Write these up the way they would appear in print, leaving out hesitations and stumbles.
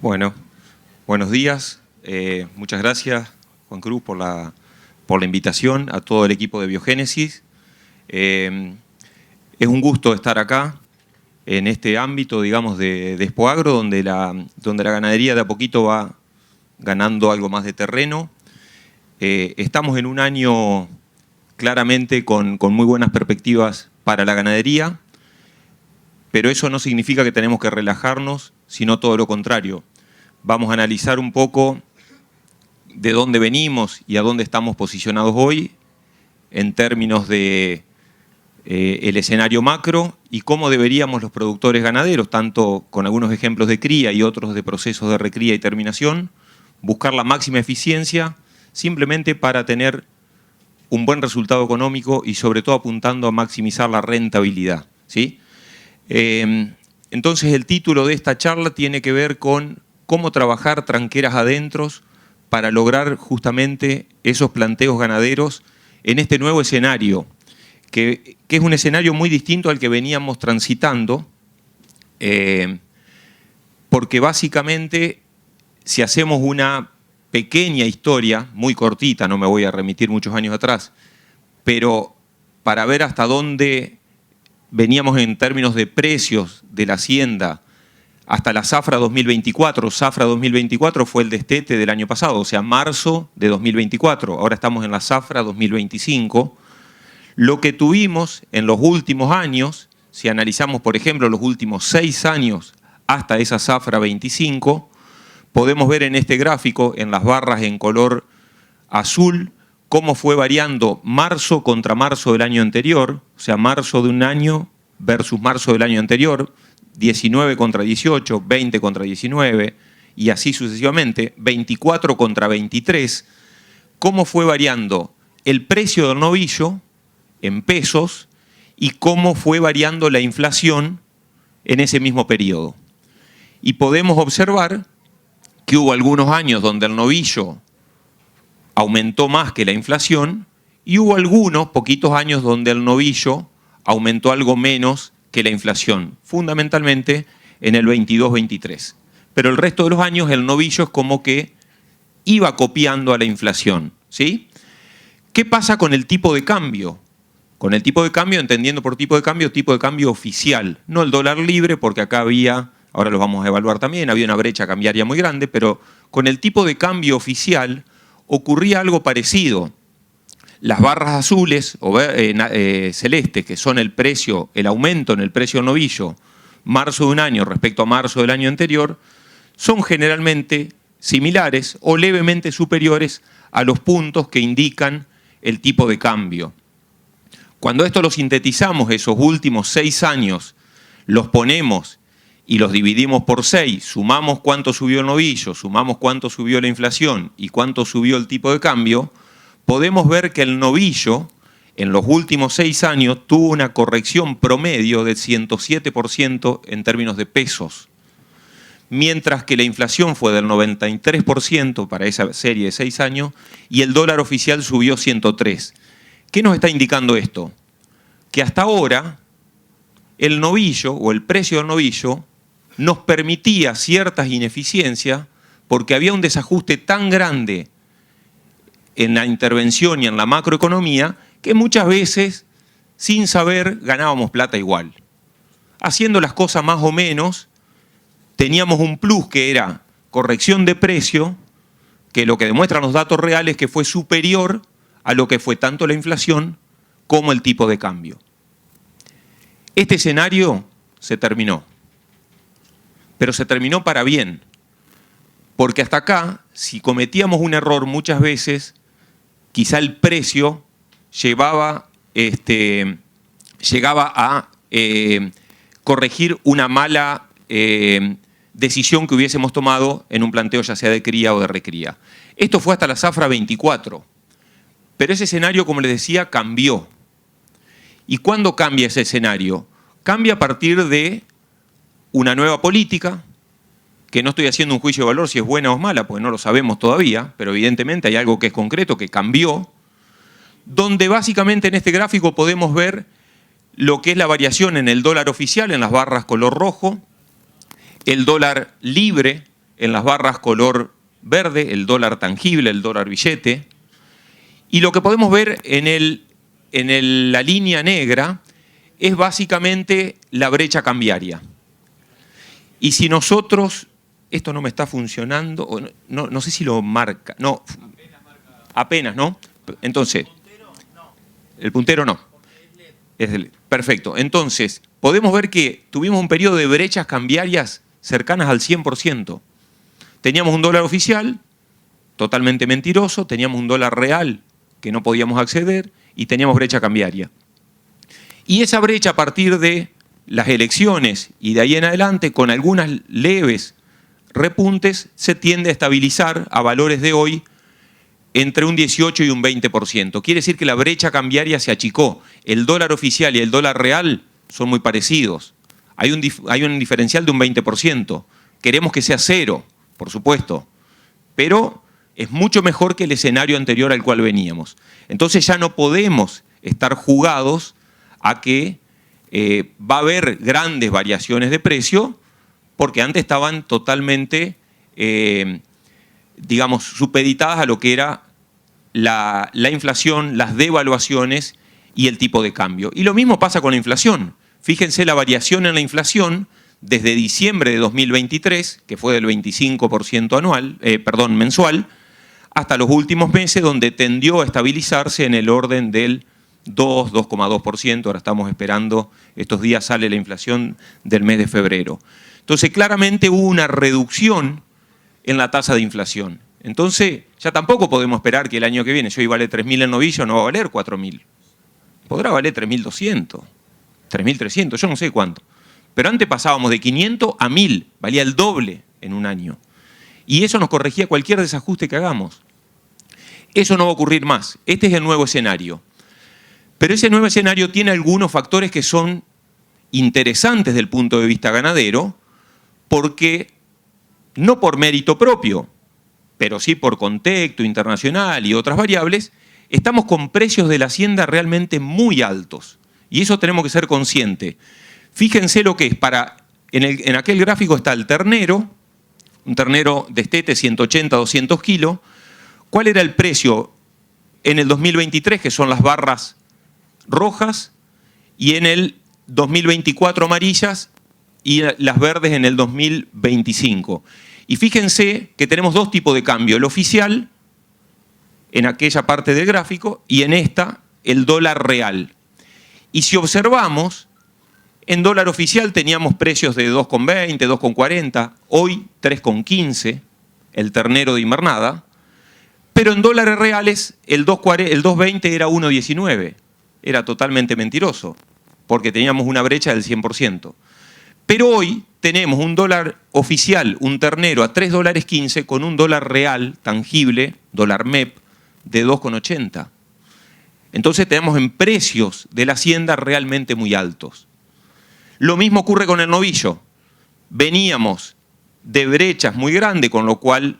Bueno, buenos días. Muchas gracias, Juan Cruz, por la invitación, a todo el equipo de Biogénesis. Es un gusto estar acá, en este ámbito, digamos, de Expoagro, donde la ganadería de a poquito va ganando algo más de terreno. Estamos en un año claramente con muy buenas perspectivas para la ganadería, pero eso no significa que tenemos que relajarnos, sino todo lo contrario. Vamos a analizar un poco de dónde venimos y a dónde estamos posicionados hoy en términos de el escenario macro y cómo deberíamos los productores ganaderos, tanto con algunos ejemplos de cría y otros de procesos de recría y terminación, buscar la máxima eficiencia simplemente para tener un buen resultado económico y sobre todo apuntando a maximizar la rentabilidad, ¿sí? Entonces el título de esta charla tiene que ver con cómo trabajar tranqueras adentro para lograr justamente esos planteos ganaderos en este nuevo escenario, que es un escenario muy distinto al que veníamos transitando, porque básicamente si hacemos una pequeña historia, muy cortita, no me voy a remitir muchos años atrás, pero para ver hasta dónde veníamos en términos de precios de la hacienda hasta la zafra 2024. Zafra 2024 fue el destete del año pasado, o sea, marzo de 2024. Ahora estamos en la zafra 2025. Lo que tuvimos en los últimos años, si analizamos, por ejemplo, los últimos 6 años hasta esa zafra 25, podemos ver en este gráfico, en las barras en color azul, cómo fue variando marzo contra marzo del año anterior, o sea, marzo de un año versus marzo del año anterior, 19 contra 18, 20 contra 19, y así sucesivamente, 24 contra 23, cómo fue variando el precio del novillo en pesos y cómo fue variando la inflación en ese mismo periodo. Y podemos observar que hubo algunos años donde el novillo aumentó más que la inflación y hubo algunos poquitos años donde el novillo aumentó algo menos que la inflación, fundamentalmente en el 22-23. Pero el resto de los años el novillo es como que iba copiando a la inflación, ¿sí? ¿Qué pasa con el tipo de cambio? Con el tipo de cambio, entendiendo por tipo de cambio oficial, no el dólar libre, porque acá había, ahora lo vamos a evaluar también, había una brecha cambiaria muy grande, pero con el tipo de cambio oficial ocurría algo parecido. Las barras azules o celestes, que son el precio, el aumento en el precio del novillo, marzo de un año respecto a marzo del año anterior, son generalmente similares o levemente superiores a los puntos que indican el tipo de cambio. Cuando esto lo sintetizamos, esos últimos 6 años, los ponemos y los dividimos por 6, sumamos cuánto subió el novillo, sumamos cuánto subió la inflación y cuánto subió el tipo de cambio, podemos ver que el novillo en los últimos 6 años tuvo una corrección promedio del 107% en términos de pesos, mientras que la inflación fue del 93% para esa serie de 6 años y el dólar oficial subió 103%. ¿Qué nos está indicando esto? Que hasta ahora el novillo o el precio del novillo nos permitía ciertas ineficiencias porque había un desajuste tan grande en la intervención y en la macroeconomía que muchas veces, sin saber, ganábamos plata igual. Haciendo las cosas más o menos, teníamos un plus que era corrección de precio, que lo que demuestran los datos reales es que fue superior a lo que fue tanto la inflación como el tipo de cambio. Este escenario se terminó, pero se terminó para bien, porque hasta acá, si cometíamos un error muchas veces, quizá el precio llegaba a corregir una mala decisión que hubiésemos tomado en un planteo ya sea de cría o de recría. Esto fue hasta la zafra 24, pero ese escenario, como les decía, cambió. ¿Y cuándo cambia ese escenario? Cambia a partir de una nueva política, que no estoy haciendo un juicio de valor si es buena o mala, porque no lo sabemos todavía, pero evidentemente hay algo que es concreto, que cambió, donde básicamente en este gráfico podemos ver lo que es la variación en el dólar oficial, en las barras color rojo, el dólar libre en las barras color verde, el dólar tangible, el dólar billete. Y lo que podemos ver en la línea negra es básicamente la brecha cambiaria. Y si nosotros, esto no me está funcionando, o no sé si lo marca, no, apenas, ¿no? Entonces, el puntero no. Perfecto. Entonces, podemos ver que tuvimos un periodo de brechas cambiarias cercanas al 100%. Teníamos un dólar oficial, totalmente mentiroso, teníamos un dólar real que no podíamos acceder y teníamos brecha cambiaria. Y esa brecha a partir de las elecciones y de ahí en adelante, con algunas leves repuntes, se tiende a estabilizar a valores de hoy entre un 18 y un 20%. Quiere decir que la brecha cambiaria se achicó. El dólar oficial y el dólar real son muy parecidos. Hay un diferencial de un 20%. Queremos que sea cero, por supuesto, pero es mucho mejor que el escenario anterior al cual veníamos. Entonces ya no podemos estar jugados a que va a haber grandes variaciones de precio, porque antes estaban totalmente, digamos, supeditadas a lo que era la inflación, las devaluaciones y el tipo de cambio. Y lo mismo pasa con la inflación. Fíjense la variación en la inflación desde diciembre de 2023, que fue del 25% mensual, hasta los últimos meses, donde tendió a estabilizarse en el orden del 2,2%. Ahora estamos esperando, estos días sale la inflación del mes de febrero. Entonces, claramente hubo una reducción en la tasa de inflación. Entonces, ya tampoco podemos esperar que el año que viene, si hoy vale 3.000 el novillo, no va a valer 4.000. Podrá valer 3.200, 3.300, yo no sé cuánto. Pero antes pasábamos de 500 a 1.000, valía el doble en un año. Y eso nos corregía cualquier desajuste que hagamos. Eso no va a ocurrir más. Este es el nuevo escenario. Pero ese nuevo escenario tiene algunos factores que son interesantes desde el punto de vista ganadero, porque no por mérito propio, pero sí por contexto internacional y otras variables, estamos con precios de la hacienda realmente muy altos. Y eso tenemos que ser conscientes. Fíjense lo que es, en aquel gráfico está el ternero, un ternero destete 180, 200 kilos. ¿Cuál era el precio en el 2023, que son las barras rojas, y en el 2024 amarillas y las verdes en el 2025? Y fíjense que tenemos dos tipos de cambio, el oficial, en aquella parte del gráfico, y en esta, el dólar real. Y si observamos, en dólar oficial teníamos precios de 2,20, 2,40, hoy 3,15, el ternero de invernada, pero en dólares reales el 2,20 era 1,19, era totalmente mentiroso, porque teníamos una brecha del 100%. Pero hoy tenemos un dólar oficial, un ternero a $3,15 con un dólar real tangible, dólar MEP, de 2,80. Entonces tenemos en precios de la hacienda realmente muy altos. Lo mismo ocurre con el novillo. Veníamos de brechas muy grandes, con lo cual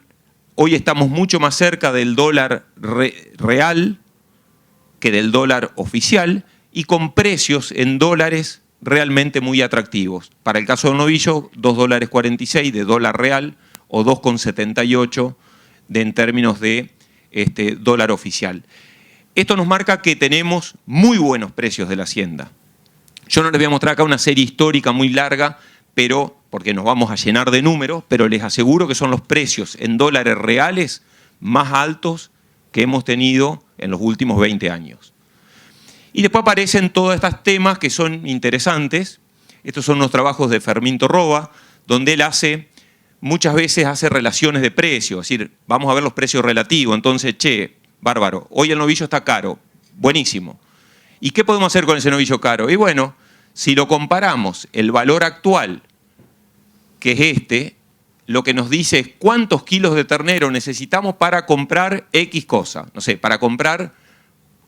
hoy estamos mucho más cerca del dólar real que del dólar oficial y con precios en dólares realmente muy atractivos. Para el caso del novillo, $2,46 de dólar real o 2,78 en términos de dólar oficial. Esto nos marca que tenemos muy buenos precios de la hacienda. Yo no les voy a mostrar acá una serie histórica muy larga, pero porque nos vamos a llenar de números, pero les aseguro que son los precios en dólares reales más altos que hemos tenido en los últimos 20 años. Y después aparecen todos estos temas que son interesantes. Estos son unos trabajos de Fermín Torroba, donde él muchas veces hace relaciones de precios, es decir, vamos a ver los precios relativos. Entonces, bárbaro, hoy el novillo está caro, buenísimo. ¿Y qué podemos hacer con ese novillo caro? Y bueno, si lo comparamos, el valor actual, que es lo que nos dice es cuántos kilos de ternero necesitamos para comprar X cosa. No sé, para comprar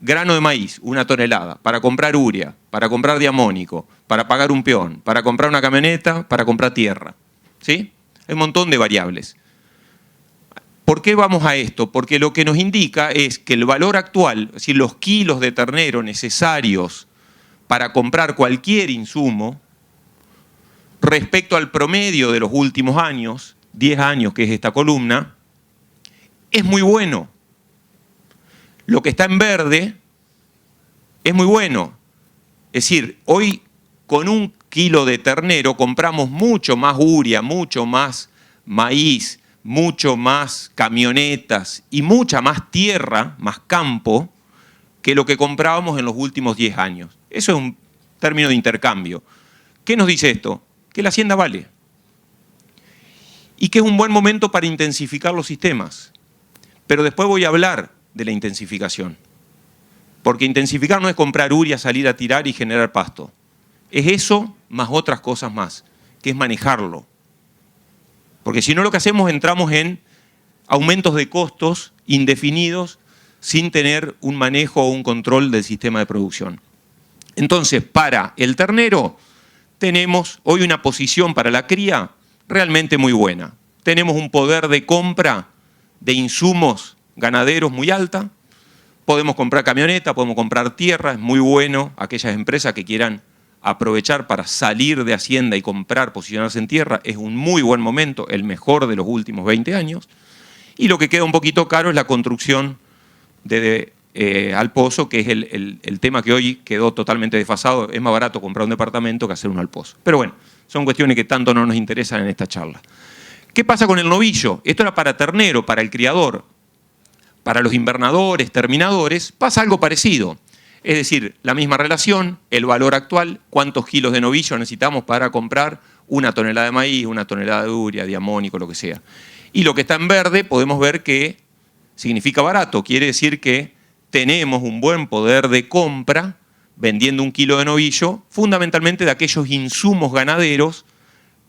grano de maíz, 1 tonelada, para comprar urea, para comprar diamónico, para pagar un peón, para comprar una camioneta, para comprar tierra. ¿Sí? Hay un montón de variables. ¿Por qué vamos a esto? Porque lo que nos indica es que el valor actual, es decir, los kilos de ternero necesarios para comprar cualquier insumo, respecto al promedio de los últimos años, 10 años, que es esta columna, es muy bueno. Lo que está en verde es muy bueno. Es decir, hoy con 1 kilo de ternero compramos mucho más urea, mucho más maíz, mucho más camionetas y mucha más tierra, más campo, que lo que comprábamos en los últimos 10 años. Eso es un término de intercambio. ¿Qué nos dice esto? Que la hacienda vale. Y que es un buen momento para intensificar los sistemas. Pero después voy a hablar de la intensificación. Porque intensificar no es comprar urea, salir a tirar y generar pasto. Es eso más otras cosas más, que es manejarlo. Porque si no, lo que hacemos, entramos en aumentos de costos indefinidos sin tener un manejo o un control del sistema de producción. Entonces, para el ternero, tenemos hoy una posición para la cría realmente muy buena. Tenemos un poder de compra de insumos ganaderos muy alta. Podemos comprar camioneta, podemos comprar tierra, es muy bueno aquellas empresas que quieran aprovechar para salir de Hacienda y comprar, posicionarse en tierra, es un muy buen momento, el mejor de los últimos 20 años. Y lo que queda un poquito caro es la construcción al pozo, que es el tema que hoy quedó totalmente desfasado. Es más barato comprar un departamento que hacer uno al pozo. Pero bueno, son cuestiones que tanto no nos interesan en esta charla. ¿Qué pasa con el novillo? Esto era para ternero, para el criador. Para los invernadores, terminadores, pasa algo parecido. Es decir, la misma relación, el valor actual, cuántos kilos de novillo necesitamos para comprar 1 tonelada de maíz, 1 tonelada de urea, de amónico, lo que sea. Y lo que está en verde podemos ver que significa barato, quiere decir que tenemos un buen poder de compra vendiendo 1 kilo de novillo, fundamentalmente de aquellos insumos ganaderos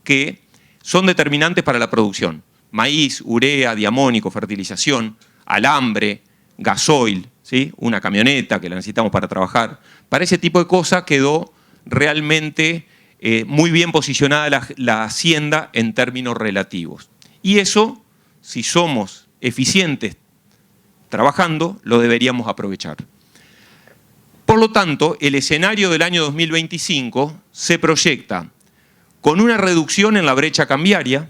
que son determinantes para la producción. Maíz, urea, diamónico, fertilización, alambre, gasoil, ¿sí? Una camioneta que la necesitamos para trabajar. Para ese tipo de cosas quedó realmente muy bien posicionada la hacienda en términos relativos. Y eso, si somos eficientes trabajando, lo deberíamos aprovechar. Por lo tanto, el escenario del año 2025 se proyecta con una reducción en la brecha cambiaria,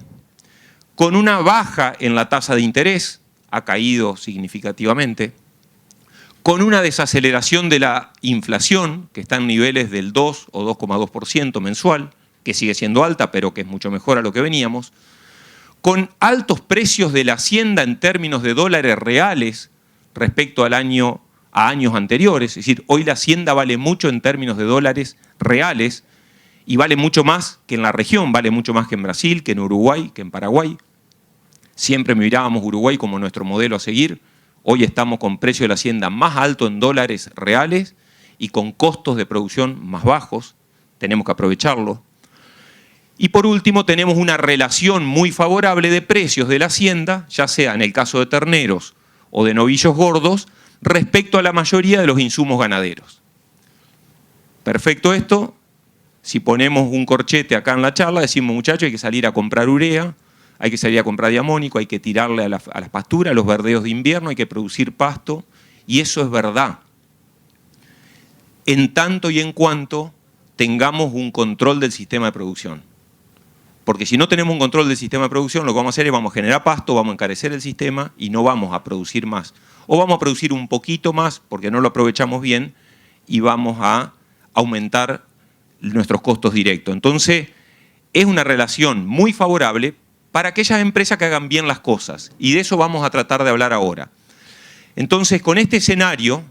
con una baja en la tasa de interés, ha caído significativamente, con una desaceleración de la inflación, que está en niveles del 2 o 2,2% mensual, que sigue siendo alta, pero que es mucho mejor a lo que veníamos, con altos precios de la hacienda en términos de dólares reales respecto a años anteriores. Es decir, hoy la hacienda vale mucho en términos de dólares reales y vale mucho más que en la región, vale mucho más que en Brasil, que en Uruguay, que en Paraguay. Siempre mirábamos Uruguay como nuestro modelo a seguir. Hoy estamos con precio de la hacienda más alto en dólares reales y con costos de producción más bajos. Tenemos que aprovecharlo. Y por último, tenemos una relación muy favorable de precios de la hacienda, ya sea en el caso de terneros o de novillos gordos, respecto a la mayoría de los insumos ganaderos. Perfecto esto. Si ponemos un corchete acá en la charla, decimos, muchachos, hay que salir a comprar urea, hay que salir a comprar diamónico, hay que tirarle a las pasturas, a los verdeos de invierno, hay que producir pasto, y eso es verdad. En tanto y en cuanto tengamos un control del sistema de producción. Porque si no tenemos un control del sistema de producción, lo que vamos a hacer es vamos a generar pasto, vamos a encarecer el sistema y no vamos a producir más. O vamos a producir un poquito más porque no lo aprovechamos bien y vamos a aumentar nuestros costos directos. Entonces, es una relación muy favorable para aquellas empresas que hagan bien las cosas. Y de eso vamos a tratar de hablar ahora. Entonces, con este escenario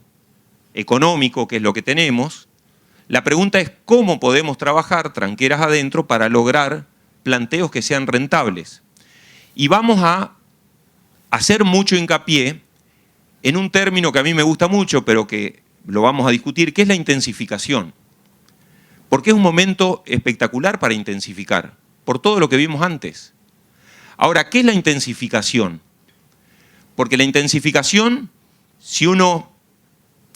económico, que es lo que tenemos, la pregunta es cómo podemos trabajar tranqueras adentro para lograr planteos que sean rentables. Y vamos a hacer mucho hincapié en un término que a mí me gusta mucho, pero que lo vamos a discutir, que es la intensificación. Porque es un momento espectacular para intensificar, por todo lo que vimos antes. Ahora, ¿qué es la intensificación? Porque la intensificación, si uno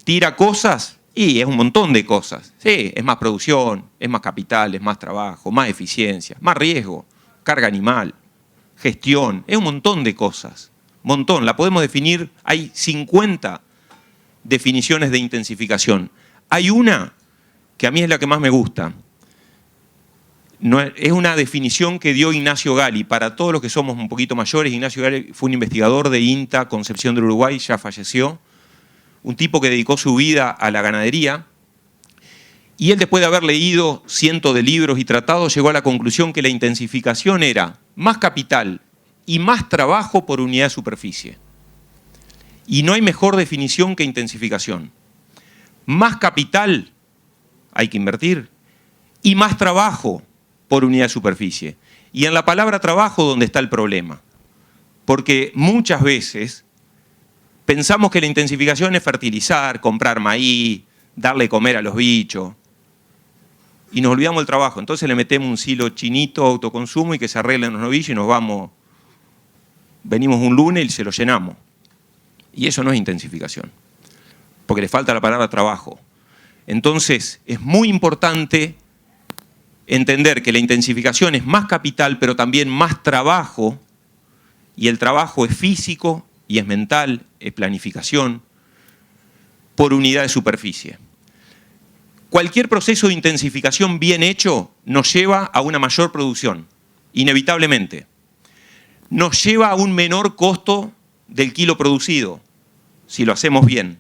tira cosas, y es un montón de cosas. Sí, es más producción, es más capital, es más trabajo, más eficiencia, más riesgo, carga animal, gestión, es un montón de cosas. Montón, la podemos definir, hay 50 definiciones de intensificación. Hay una que a mí es la que más me gusta. No, es una definición que dio Ignacio Gali. Para todos los que somos un poquito mayores, Ignacio Gali fue un investigador de INTA, Concepción del Uruguay, ya falleció. Un tipo que dedicó su vida a la ganadería. Y él, después de haber leído cientos de libros y tratados, llegó a la conclusión que la intensificación era más capital y más trabajo por unidad de superficie. Y no hay mejor definición que intensificación. Más capital hay que invertir y más trabajo por unidad de superficie. Y en la palabra trabajo donde está el problema. Porque muchas veces pensamos que la intensificación es fertilizar, comprar maíz, darle de comer a los bichos. Y nos olvidamos del trabajo. Entonces le metemos un silo chinito, autoconsumo, y que se arreglen los novillos y nos vamos. Venimos un lunes y se lo llenamos. Y eso no es intensificación. Porque le falta la palabra trabajo. Entonces es muy importante entender que la intensificación es más capital, pero también más trabajo, y el trabajo es físico y es mental, es planificación, por unidad de superficie. Cualquier proceso de intensificación bien hecho nos lleva a una mayor producción, inevitablemente. Nos lleva a un menor costo del kilo producido, si lo hacemos bien.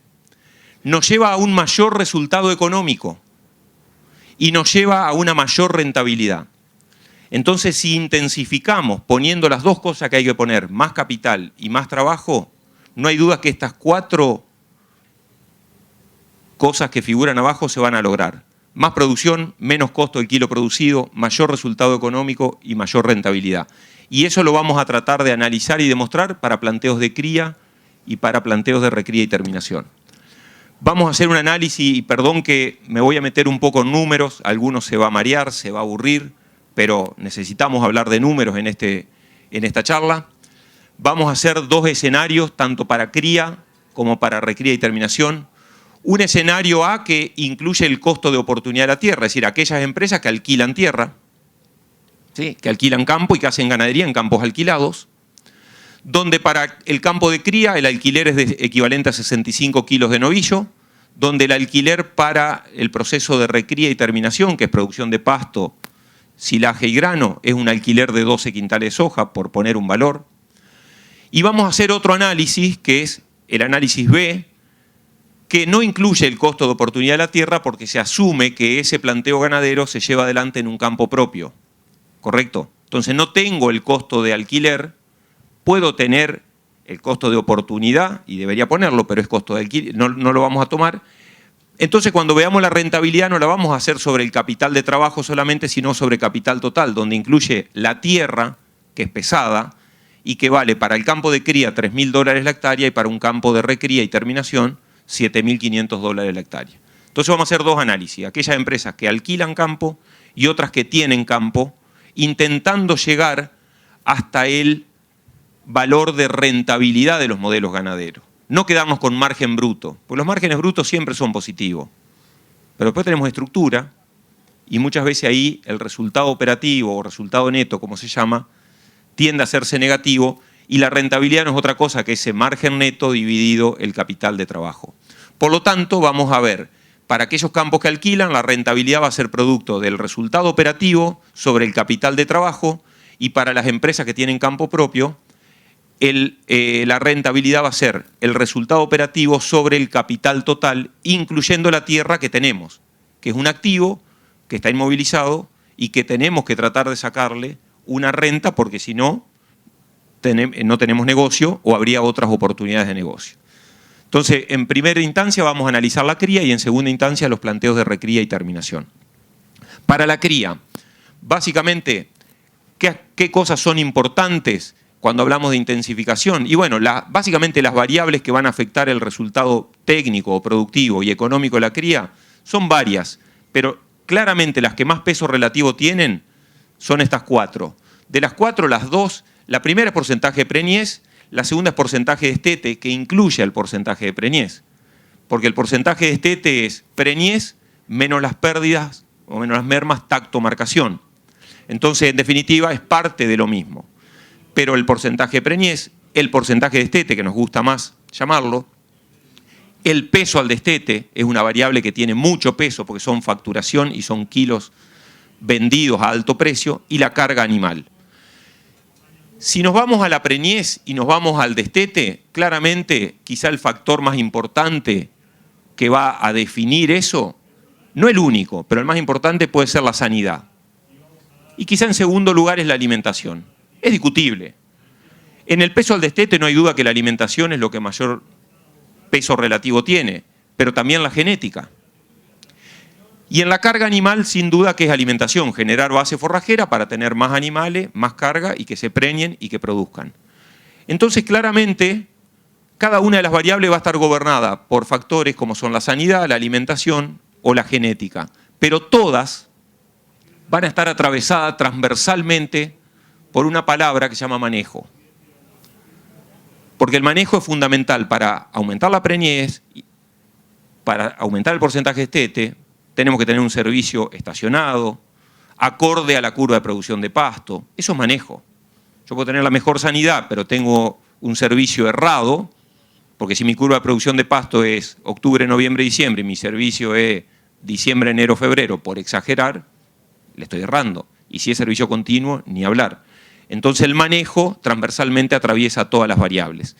Nos lleva a un mayor resultado económico y nos lleva a una mayor rentabilidad. Entonces, si intensificamos poniendo las dos cosas que hay que poner, más capital y más trabajo, no hay duda que estas 4 cosas que figuran abajo se van a lograr. Más producción, menos costo del kilo producido, mayor resultado económico y mayor rentabilidad. Y eso lo vamos a tratar de analizar y demostrar para planteos de cría y para planteos de recría y terminación. Vamos a hacer un análisis, y perdón que me voy a meter un poco en números, algunos se va a marear, se va a aburrir, pero necesitamos hablar de números en esta charla. Vamos a hacer 2 escenarios, tanto para cría como para recría y terminación. Un escenario A que incluye el costo de oportunidad de la tierra, es decir, aquellas empresas que alquilan tierra, ¿sí?, que alquilan campo y que hacen ganadería en campos alquilados, donde para el campo de cría el alquiler es equivalente a 65 kilos de novillo, donde el alquiler para el proceso de recría y terminación, que es producción de pasto, silaje y grano, es un alquiler de 12 quintales de soja, por poner un valor. Y vamos a hacer otro análisis, que es el análisis B, que no incluye el costo de oportunidad de la tierra porque se asume que ese planteo ganadero se lleva adelante en un campo propio. ¿Correcto? Entonces no tengo el costo de alquiler, puedo tener el costo de oportunidad, y debería ponerlo, pero es costo de alquiler, no lo vamos a tomar. Entonces cuando veamos la rentabilidad no la vamos a hacer sobre el capital de trabajo solamente, sino sobre capital total, donde incluye la tierra, que es pesada, y que vale para el campo de cría $3.000 la hectárea y para un campo de recría y terminación $7.500 la hectárea. Entonces vamos a hacer 2 análisis, aquellas empresas que alquilan campo y otras que tienen campo, intentando llegar hasta el valor de rentabilidad de los modelos ganaderos. No quedarnos con margen bruto, porque los márgenes brutos siempre son positivos. Pero después tenemos estructura y muchas veces ahí el resultado operativo o resultado neto, como se llama, tiende a hacerse negativo, y la rentabilidad no es otra cosa que ese margen neto dividido el capital de trabajo. Por lo tanto, vamos a ver, para aquellos campos que alquilan, la rentabilidad va a ser producto del resultado operativo sobre el capital de trabajo, y para las empresas que tienen campo propio, la rentabilidad va a ser el resultado operativo sobre el capital total, incluyendo la tierra que tenemos, que es un activo que está inmovilizado y que tenemos que tratar de sacarle una renta, porque si no, no tenemos negocio o habría otras oportunidades de negocio. Entonces, en primera instancia vamos a analizar la cría y en segunda instancia los planteos de recría y terminación. Para la cría, básicamente, ¿qué cosas son importantes cuando hablamos de intensificación? Y bueno, básicamente las variables que van a afectar el resultado técnico, productivo y económico de la cría son varias, pero claramente las que más peso relativo tienen son estas 4. De las 4, las 2, la primera es porcentaje de preñez, la segunda es porcentaje de destete, que incluye el porcentaje de preñez, porque el porcentaje de destete es preñez menos las pérdidas o menos las mermas tacto-marcación. Entonces, en definitiva, es parte de lo mismo. Pero el porcentaje de preñez, el porcentaje de destete, que nos gusta más llamarlo, el peso al destete es una variable que tiene mucho peso porque son facturación y son kilos vendidos a alto precio y la carga animal. Si nos vamos a la preñez y nos vamos al destete, claramente quizá el factor más importante que va a definir eso, no el único, pero el más importante puede ser la sanidad. Y quizá en segundo lugar es la alimentación. Es discutible. En el peso al destete no hay duda que la alimentación es lo que mayor peso relativo tiene, pero también la genética. Y en la carga animal, sin duda que es alimentación, generar base forrajera para tener más animales, más carga y que se preñen y que produzcan. Entonces, claramente, cada una de las variables va a estar gobernada por factores como son la sanidad, la alimentación o la genética. Pero todas van a estar atravesadas transversalmente por una palabra que se llama manejo. Porque el manejo es fundamental para aumentar la preñez, para aumentar el porcentaje de destete. Tenemos que tener un servicio estacionado, acorde a la curva de producción de pasto. Eso es manejo. Yo puedo tener la mejor sanidad, pero tengo un servicio errado, porque si mi curva de producción de pasto es octubre, noviembre, diciembre, y mi servicio es diciembre, enero, febrero, por exagerar, le estoy errando. Y si es servicio continuo, ni hablar. Entonces el manejo transversalmente atraviesa todas las variables.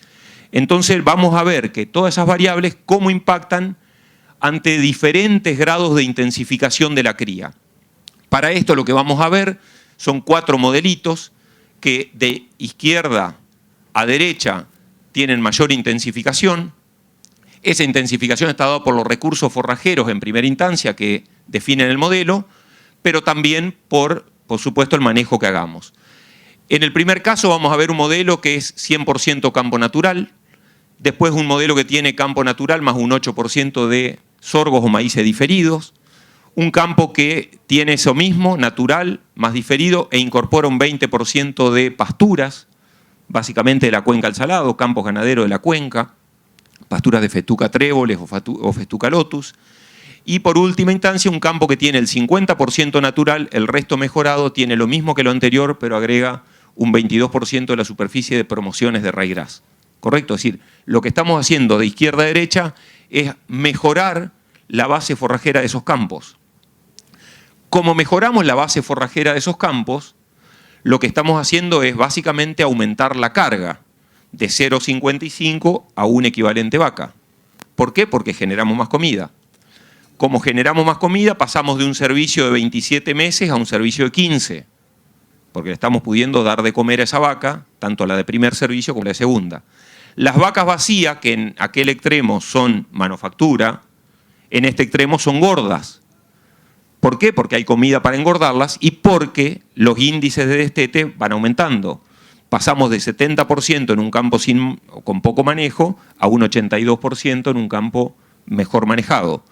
Entonces vamos a ver que todas esas variables, cómo impactan ante diferentes grados de intensificación de la cría. Para esto lo que vamos a ver son 4 modelitos que de izquierda a derecha tienen mayor intensificación. Esa intensificación está dada por los recursos forrajeros en primera instancia que definen el modelo, pero también por supuesto, el manejo que hagamos. En el primer caso vamos a ver un modelo que es 100% campo natural, después un modelo que tiene campo natural más un 8% de sorgos o maíces diferidos, un campo que tiene eso mismo, natural, más diferido, e incorpora un 20% de pasturas, básicamente de la cuenca al salado, campos ganaderos de la cuenca, pasturas de festuca tréboles o festuca lotus, y por última instancia un campo que tiene el 50% natural, el resto mejorado, tiene lo mismo que lo anterior, pero agrega un 22% de la superficie de promociones de raigras. ¿Correcto? Es decir, lo que estamos haciendo de izquierda a derecha es mejorar la base forrajera de esos campos. Como mejoramos la base forrajera de esos campos, lo que estamos haciendo es básicamente aumentar la carga de 0,55 a un equivalente vaca. ¿Por qué? Porque generamos más comida. Como generamos más comida, pasamos de un servicio de 27 meses a un servicio de 15, porque le estamos pudiendo dar de comer a esa vaca, tanto la de primer servicio como la de segunda. Las vacas vacías, que en aquel extremo son manufactura, en este extremo son gordas. ¿Por qué? Porque hay comida para engordarlas y porque los índices de destete van aumentando. Pasamos de 70% en un campo con poco manejo a un 82% en un campo mejor manejado.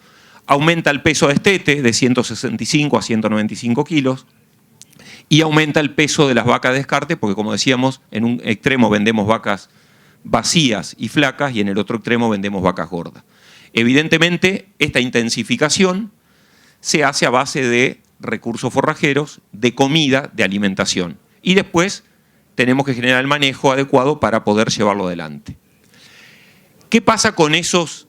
Aumenta el peso de destete de 165 a 195 kilos y aumenta el peso de las vacas de descarte porque, como decíamos, en un extremo vendemos vacas vacías y flacas y en el otro extremo vendemos vacas gordas. Evidentemente, esta intensificación se hace a base de recursos forrajeros, de comida, de alimentación. Y después tenemos que generar el manejo adecuado para poder llevarlo adelante. ¿Qué pasa con esos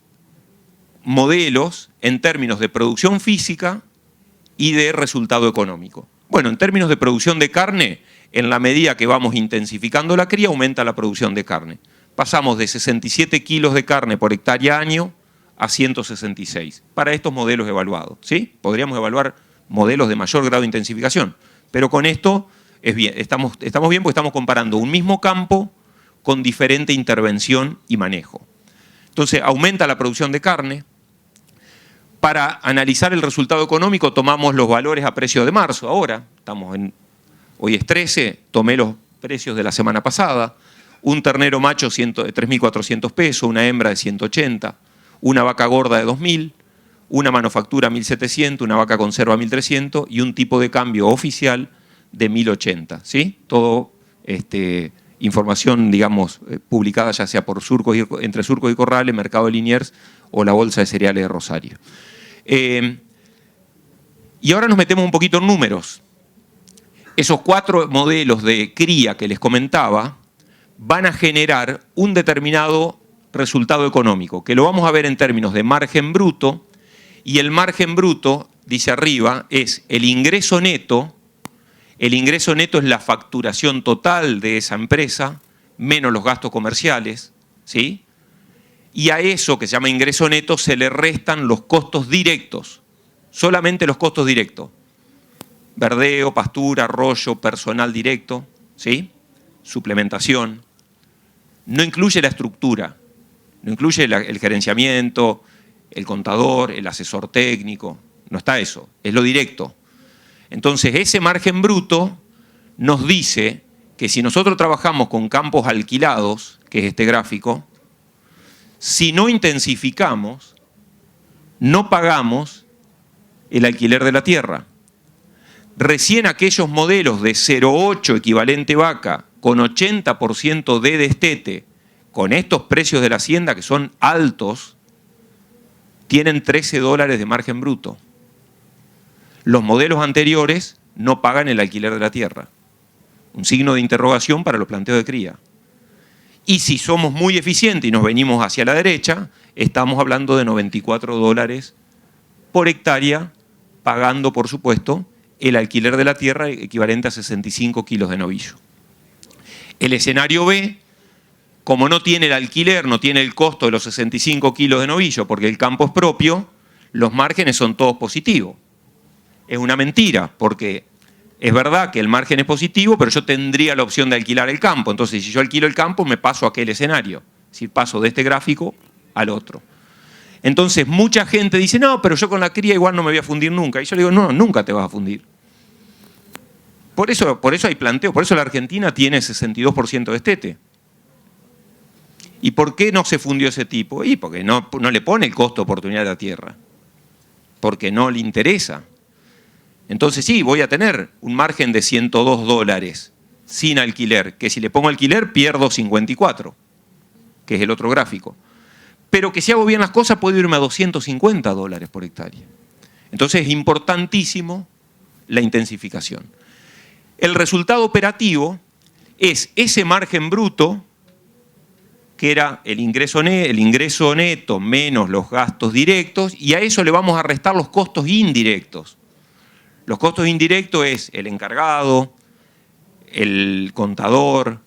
modelos en términos de producción física y de resultado económico? Bueno, en términos de producción de carne, en la medida que vamos intensificando la cría, aumenta la producción de carne. Pasamos de 67 kilos de carne por hectárea año a 166, para estos modelos evaluados. ¿Sí? Podríamos evaluar modelos de mayor grado de intensificación, pero con esto es bien, estamos bien porque estamos comparando un mismo campo con diferente intervención y manejo. Entonces, aumenta la producción de carne. Para analizar el resultado económico tomamos los valores a precio de marzo. Ahora, hoy es 13, tomé los precios de la semana pasada. Un ternero macho de 3.400 pesos, una hembra de 180, una vaca gorda de 2.000, una manufactura 1.700, una vaca conserva 1.300 y un tipo de cambio oficial de 1.080. ¿Sí? Todo información, digamos, publicada ya sea por entre Surcos y Corrales, Mercado de Liniers o la Bolsa de Cereales de Rosario. Y ahora nos metemos un poquito en números. Esos 4 modelos de cría que les comentaba van a generar un determinado resultado económico, que lo vamos a ver en términos de margen bruto, y el margen bruto dice arriba, es el ingreso neto. El ingreso neto es la facturación total de esa empresa, menos los gastos comerciales, ¿sí? Y a eso, que se llama ingreso neto, se le restan los costos directos, solamente los costos directos. Verdeo, pastura, rollo, personal directo, ¿sí? Suplementación. No incluye la estructura, no incluye el gerenciamiento, el contador, el asesor técnico, no está eso, es lo directo. Entonces, ese margen bruto nos dice que si nosotros trabajamos con campos alquilados, que es este gráfico, si no intensificamos, no pagamos el alquiler de la tierra. Recién aquellos modelos de 0,8 equivalente vaca con 80% de destete, con estos precios de la hacienda que son altos, tienen $13 de margen bruto. Los modelos anteriores no pagan el alquiler de la tierra. Un signo de interrogación para los planteos de cría. Y si somos muy eficientes y nos venimos hacia la derecha, estamos hablando de $94 por hectárea, pagando, por supuesto, el alquiler de la tierra equivalente a 65 kilos de novillo. El escenario B, como no tiene el alquiler, no tiene el costo de los 65 kilos de novillo, porque el campo es propio, los márgenes son todos positivos. Es una mentira, porque es verdad que el margen es positivo, pero yo tendría la opción de alquilar el campo. Entonces, si yo alquilo el campo, me paso a aquel escenario. Es decir, paso de este gráfico al otro. Entonces, mucha gente dice, no, pero yo con la cría igual no me voy a fundir nunca. Y yo le digo, no, nunca te vas a fundir. Por eso hay planteo, por eso la Argentina tiene 62% de destete. ¿Y por qué no se fundió ese tipo? Y porque no le pone el costo de oportunidad a la tierra. Porque no le interesa. Entonces sí, voy a tener un margen de $102 sin alquiler, que si le pongo alquiler pierdo 54, que es el otro gráfico. Pero que si hago bien las cosas puedo irme a $250 por hectárea. Entonces es importantísimo la intensificación. El resultado operativo es ese margen bruto, que era el ingreso neto menos los gastos directos, y a eso le vamos a restar los costos indirectos. Los costos indirectos es el encargado, el contador,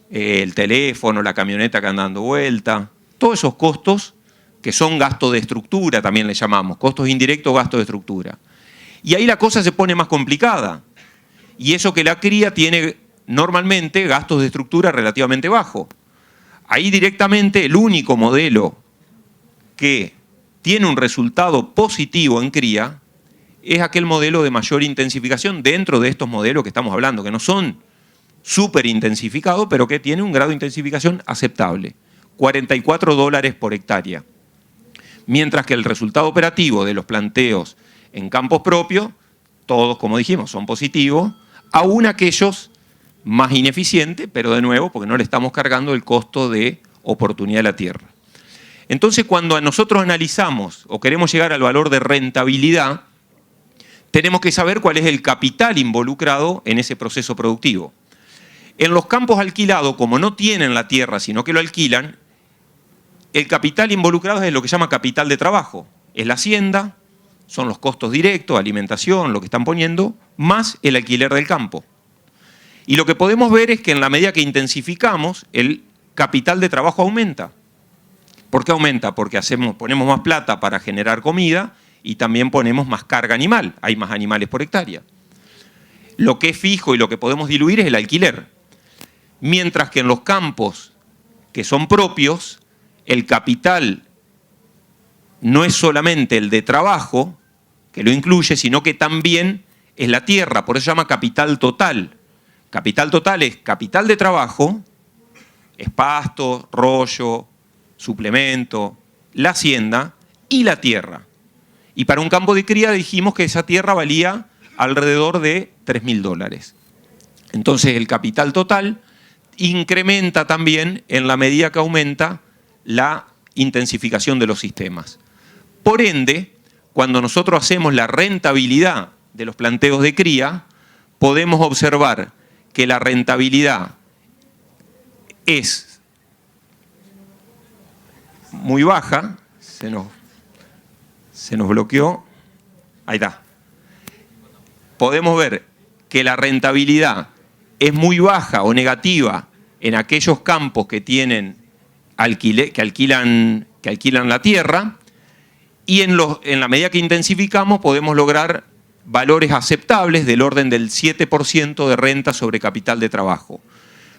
el teléfono, la camioneta que anda dando vuelta, todos esos costos que son gastos de estructura, también le llamamos, costos indirectos, gastos de estructura. Y ahí la cosa se pone más complicada. Y eso que la cría tiene normalmente gastos de estructura relativamente bajos. Ahí directamente el único modelo que tiene un resultado positivo en cría es aquel modelo de mayor intensificación dentro de estos modelos que estamos hablando, que no son súper intensificados, pero que tienen un grado de intensificación aceptable. $44 por hectárea. Mientras que el resultado operativo de los planteos en campos propios, todos, como dijimos, son positivos, aún aquellos más ineficientes, pero de nuevo, porque no le estamos cargando el costo de oportunidad de la tierra. Entonces, cuando nosotros analizamos o queremos llegar al valor de rentabilidad, tenemos que saber cuál es el capital involucrado en ese proceso productivo. En los campos alquilados, como no tienen la tierra, sino que lo alquilan, el capital involucrado es lo que se llama capital de trabajo. Es la hacienda, son los costos directos, alimentación, lo que están poniendo, más el alquiler del campo. Y lo que podemos ver es que en la medida que intensificamos, el capital de trabajo aumenta. ¿Por qué aumenta? Porque ponemos más plata para generar comida y también ponemos más carga animal. Hay más animales por hectárea. Lo que es fijo y lo que podemos diluir es el alquiler. Mientras que en los campos que son propios, el capital no es solamente el de trabajo, que lo incluye, sino que también es la tierra, por eso se llama capital total. Capital total es capital de trabajo, es pasto, rollo, suplemento, la hacienda y la tierra. Y para un campo de cría dijimos que esa tierra valía alrededor de $3.000. Entonces el capital total incrementa también en la medida que aumenta la intensificación de los sistemas. Por ende, cuando nosotros hacemos la rentabilidad de los planteos de cría, podemos observar que la rentabilidad es muy baja. Se nos bloqueó. Ahí está. podemos ver que la rentabilidad es muy baja o negativa en aquellos campos que tienen que alquilan la tierra, y en la medida que intensificamos podemos lograr valores aceptables del orden del 7% de renta sobre capital de trabajo.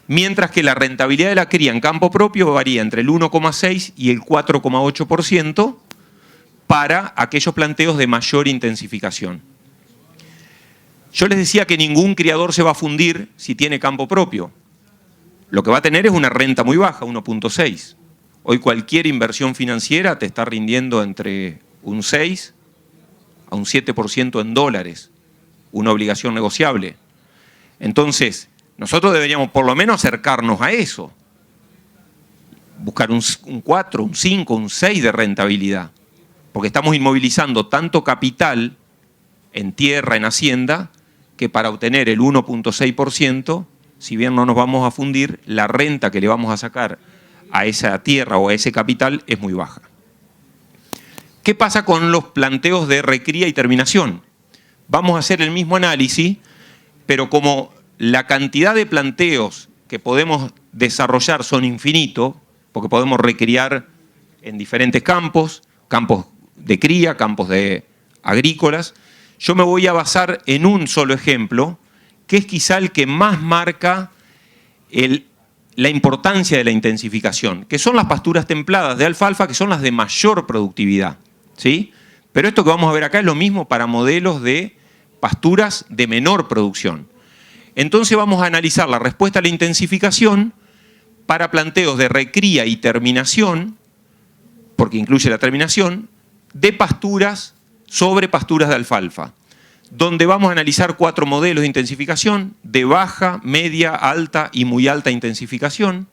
Mientras que la rentabilidad de la cría en campo propio varía entre el 1,6 y el 4,8% para aquellos planteos de mayor intensificación. Yo les decía que ningún criador se va a fundir si tiene campo propio. Lo que va a tener es una renta muy baja, 1,6. Hoy cualquier inversión financiera te está rindiendo entre un 6 a un 7% en dólares, una obligación negociable. Entonces, nosotros deberíamos por lo menos acercarnos a eso. Buscar un 4, un 5, un 6 de rentabilidad. Porque estamos inmovilizando tanto capital en tierra, en hacienda, que para obtener el 1,6%, si bien no nos vamos a fundir, la renta que le vamos a sacar a esa tierra o a ese capital es muy baja. ¿Qué pasa con los planteos de recría y terminación? Vamos a hacer el mismo análisis, pero como la cantidad de planteos que podemos desarrollar son infinitos, porque podemos recriar en diferentes campos, campos de cría, campos agrícolas, yo me voy a basar en un solo ejemplo, que es quizá el que más marca la importancia de la intensificación, que son las pasturas templadas de alfalfa, que son las de mayor productividad, ¿sí? Pero esto que vamos a ver acá es lo mismo para modelos de pasturas de menor producción. Entonces vamos a analizar la respuesta a la intensificación para planteos de recría y terminación, porque incluye la terminación, de pasturas sobre pasturas de alfalfa, donde vamos a analizar 4 modelos de intensificación, de baja, media, alta y muy alta intensificación.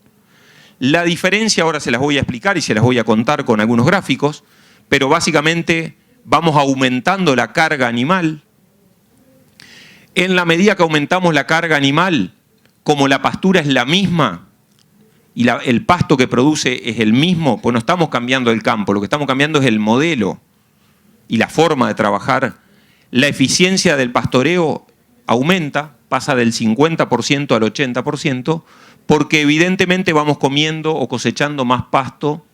La diferencia ahora se las voy a explicar y se las voy a contar con algunos gráficos, pero básicamente vamos aumentando la carga animal. En la medida que aumentamos la carga animal, como la pastura es la misma y el pasto que produce es el mismo, pues no estamos cambiando el campo, lo que estamos cambiando es el modelo y la forma de trabajar. La eficiencia del pastoreo aumenta, pasa del 50% al 80%, porque evidentemente vamos comiendo o cosechando más pasto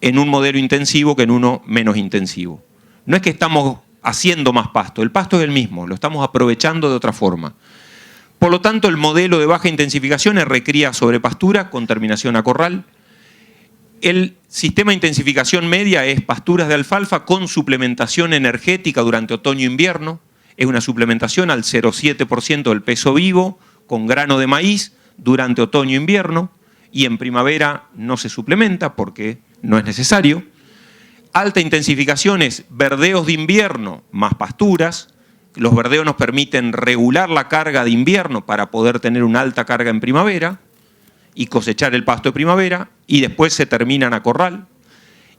en un modelo intensivo que en uno menos intensivo. No es que estamos haciendo más pasto, el pasto es el mismo, lo estamos aprovechando de otra forma. Por lo tanto, el modelo de baja intensificación es recría sobre pastura con terminación a corral. El sistema de intensificación media es pasturas de alfalfa con suplementación energética durante otoño-invierno. Es una suplementación al 0,7% del peso vivo con grano de maíz durante otoño-invierno, y en primavera no se suplementa porque no es necesario. Alta intensificación es verdeos de invierno más pasturas. Los verdeos nos permiten regular la carga de invierno para poder tener una alta carga en primavera y cosechar el pasto de primavera, y después se terminan a corral.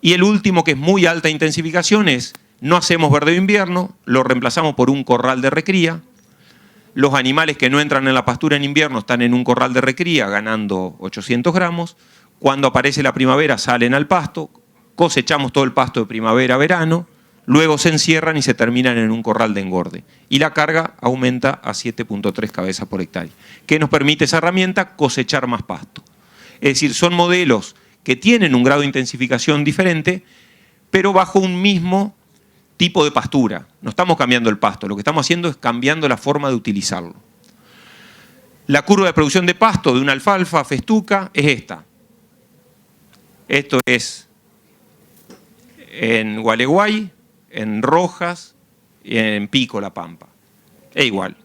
Y el último, que es muy alta intensificación, es no hacemos verdeo de invierno, lo reemplazamos por un corral de recría. Los animales que no entran en la pastura en invierno están en un corral de recría ganando 800 gramos. Cuando aparece la primavera salen al pasto, cosechamos todo el pasto de primavera-verano, luego se encierran y se terminan en un corral de engorde. Y la carga aumenta a 7,3 cabezas por hectárea. ¿Qué nos permite esa herramienta? Cosechar más pasto. Es decir, son modelos que tienen un grado de intensificación diferente, pero bajo un mismo tipo de pastura. No estamos cambiando el pasto, lo que estamos haciendo es cambiando la forma de utilizarlo. La curva de producción de pasto de una alfalfa festuca es esta. Esto es en Gualeguay, en Rojas y en Pico, La Pampa. Es igual.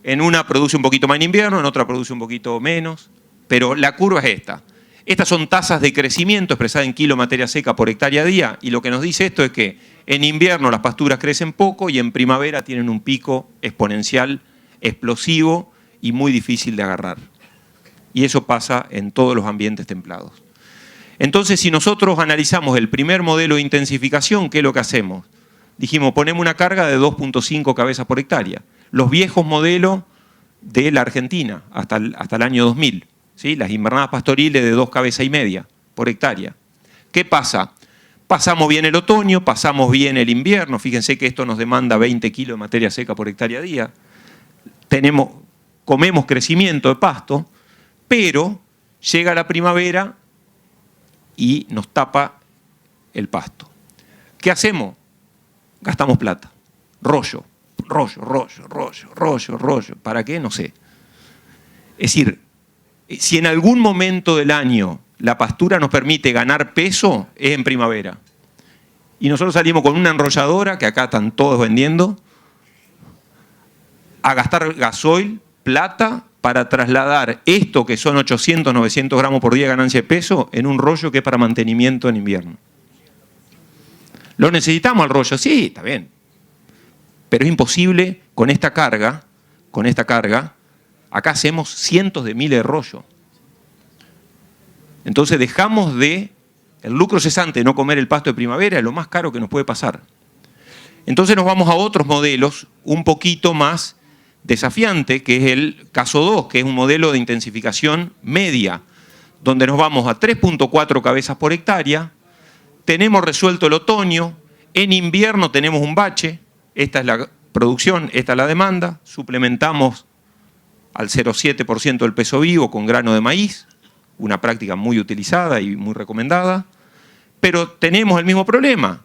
En una produce un poquito más en invierno, en otra produce un poquito menos, pero la curva es esta. Estas son tasas de crecimiento expresadas en kilo materia seca por hectárea día, y lo que nos dice esto es que en invierno las pasturas crecen poco y en primavera tienen un pico exponencial, explosivo y muy difícil de agarrar. Y eso pasa en todos los ambientes templados. Entonces, si nosotros analizamos el primer modelo de intensificación, ¿qué es lo que hacemos? Dijimos, ponemos una carga de 2,5 cabezas por hectárea. Los viejos modelos de la Argentina, hasta el año 2000. ¿Sí? Las invernadas pastoriles de 2,5 cabezas por hectárea. ¿Qué pasa? Pasamos bien el otoño, pasamos bien el invierno. Fíjense que esto nos demanda 20 kilos de materia seca por hectárea día. Comemos crecimiento de pasto, pero llega la primavera y nos tapa el pasto. ¿Qué hacemos? Gastamos plata. Rollo. ¿Para qué? No sé. Es decir, si en algún momento del año la pastura nos permite ganar peso, es en primavera. Y nosotros salimos con una enrolladora, que acá están todos vendiendo, a gastar gasoil, plata, para trasladar esto que son 800, 900 gramos por día de ganancia de peso en un rollo que es para mantenimiento en invierno. ¿Lo necesitamos al rollo? Sí, está bien. Pero es imposible con esta carga, acá hacemos cientos de miles de rollos. Entonces dejamos el lucro cesante de no comer el pasto de primavera, es lo más caro que nos puede pasar. Entonces nos vamos a otros modelos un poquito más desafiante, que es el caso 2, que es un modelo de intensificación media, donde nos vamos a 3.4 cabezas por hectárea, tenemos resuelto el otoño, en invierno tenemos un bache, esta es la producción, esta es la demanda, suplementamos al 0,7% del peso vivo con grano de maíz, una práctica muy utilizada y muy recomendada, pero tenemos el mismo problema.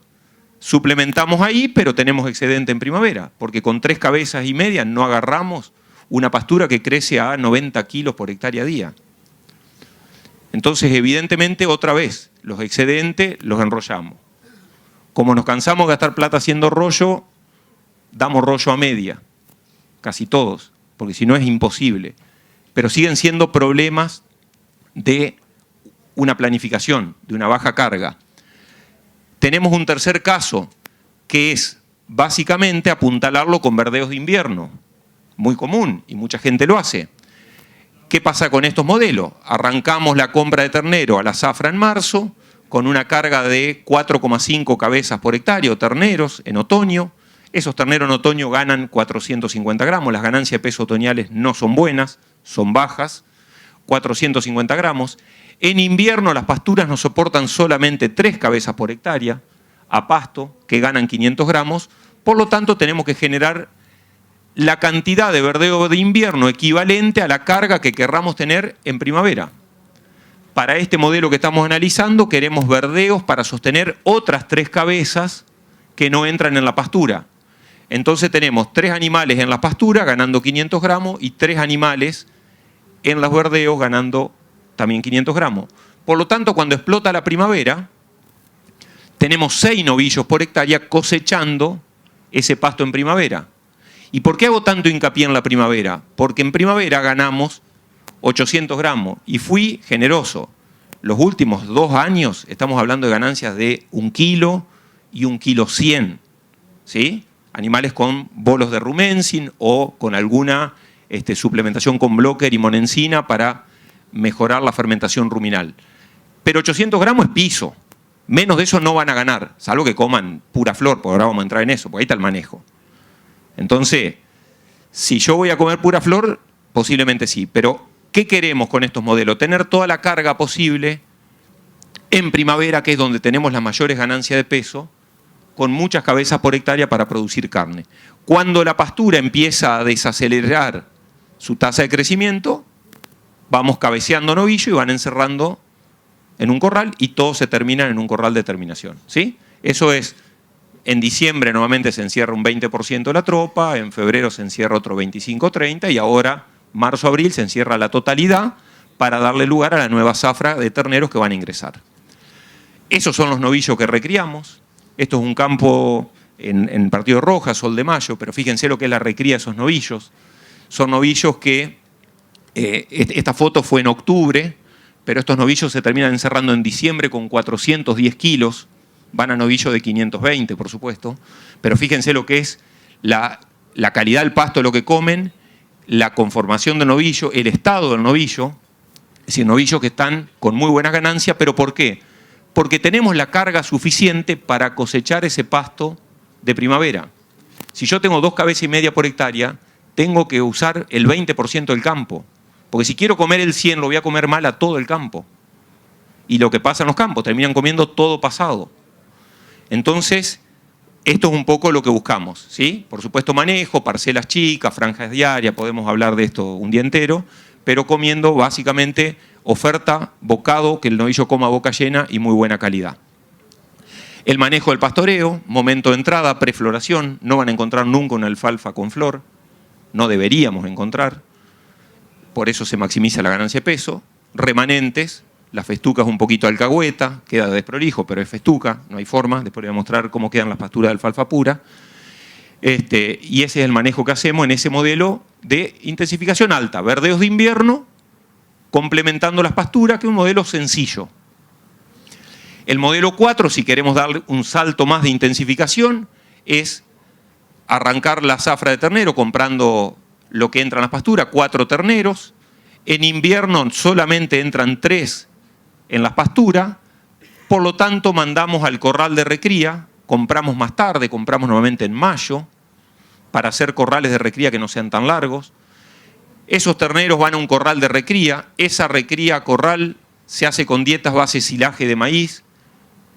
Suplementamos ahí, pero tenemos excedente en primavera, porque con 3 cabezas y media no agarramos una pastura que crece a 90 kilos por hectárea día. Entonces, evidentemente, otra vez, los excedentes los enrollamos. Como nos cansamos de gastar plata haciendo rollo, damos rollo a media, casi todos, porque si no es imposible. Pero siguen siendo problemas de una planificación, de una baja carga. Tenemos un tercer caso, que es básicamente apuntalarlo con verdeos de invierno, muy común y mucha gente lo hace. ¿Qué pasa con estos modelos? Arrancamos la compra de ternero a la zafra en marzo, con una carga de 4,5 cabezas por hectárea, terneros en otoño. Esos terneros en otoño ganan 450 gramos, las ganancias de peso otoñales no son buenas, son bajas, 450 gramos. En invierno las pasturas nos soportan solamente 3 cabezas por hectárea a pasto, que ganan 500 gramos, por lo tanto tenemos que generar la cantidad de verdeo de invierno equivalente a la carga que querramos tener en primavera. Para este modelo que estamos analizando queremos verdeos para sostener otras 3 cabezas que no entran en la pastura. Entonces tenemos 3 animales en la pastura ganando 500 gramos y 3 animales en los verdeos ganando también 500 gramos. Por lo tanto, cuando explota la primavera, tenemos 6 novillos por hectárea cosechando ese pasto en primavera. ¿Y por qué hago tanto hincapié en la primavera? Porque en primavera ganamos 800 gramos y fui generoso. Los últimos 2 años estamos hablando de ganancias de 1 kilo y 1,1 kg, ¿sí? Animales con bolos de rumensin o con alguna suplementación con blocker y monensina para mejorar la fermentación ruminal. Pero 800 gramos es piso. Menos de eso no van a ganar, salvo que coman pura flor, porque ahora vamos a entrar en eso, porque ahí está el manejo. Entonces, si yo voy a comer pura flor, posiblemente sí. Pero, ¿qué queremos con estos modelos? Tener toda la carga posible en primavera, que es donde tenemos las mayores ganancias de peso, con muchas cabezas por hectárea para producir carne. Cuando la pastura empieza a desacelerar su tasa de crecimiento, vamos cabeceando novillo y van encerrando en un corral y todos se terminan en un corral de terminación, ¿sí? Eso es, en diciembre normalmente se encierra un 20% de la tropa, en febrero se encierra otro 25-30 y ahora, marzo-abril, se encierra la totalidad para darle lugar a la nueva zafra de terneros que van a ingresar. Esos son los novillos que recriamos. Esto es un campo en Partido Rojas, Sol de Mayo, pero fíjense lo que es la recría de esos novillos. Son novillos que, esta foto fue en octubre, pero estos novillos se terminan encerrando en diciembre con 410 kilos, van a novillos de 520, por supuesto, pero fíjense lo que es la calidad del pasto, lo que comen, la conformación del novillo, el estado del novillo, es decir, novillos que están con muy buena ganancia, pero ¿por qué? Porque tenemos la carga suficiente para cosechar ese pasto de primavera. Si yo tengo 2 cabezas y media por hectárea, tengo que usar el 20% del campo. Porque si quiero comer el 100, lo voy a comer mal a todo el campo. Y lo que pasa en los campos, terminan comiendo todo pasado. Entonces, esto es un poco lo que buscamos, ¿sí? Por supuesto manejo, parcelas chicas, franjas diarias, podemos hablar de esto un día entero, pero comiendo básicamente oferta, bocado, que el novillo coma a boca llena y muy buena calidad. El manejo del pastoreo, momento de entrada, prefloración, no van a encontrar nunca una alfalfa con flor, no deberíamos encontrar, por eso se maximiza la ganancia de peso. Remanentes, la festuca es un poquito alcahueta, queda desprolijo, pero es festuca, no hay forma, después voy a mostrar cómo quedan las pasturas de alfalfa pura. Y ese es el manejo que hacemos en ese modelo de intensificación alta, verdeos de invierno, complementando las pasturas, que es un modelo sencillo. El modelo 4, si queremos darle un salto más de intensificación, es arrancar la zafra de ternero comprando lo que entra en las pasturas, 4 terneros. En invierno solamente entran 3 en las pasturas, por lo tanto mandamos al corral de recría, compramos más tarde, compramos normalmente en mayo, para hacer corrales de recría que no sean tan largos. Esos terneros van a un corral de recría, esa recría corral se hace con dietas base silaje de maíz,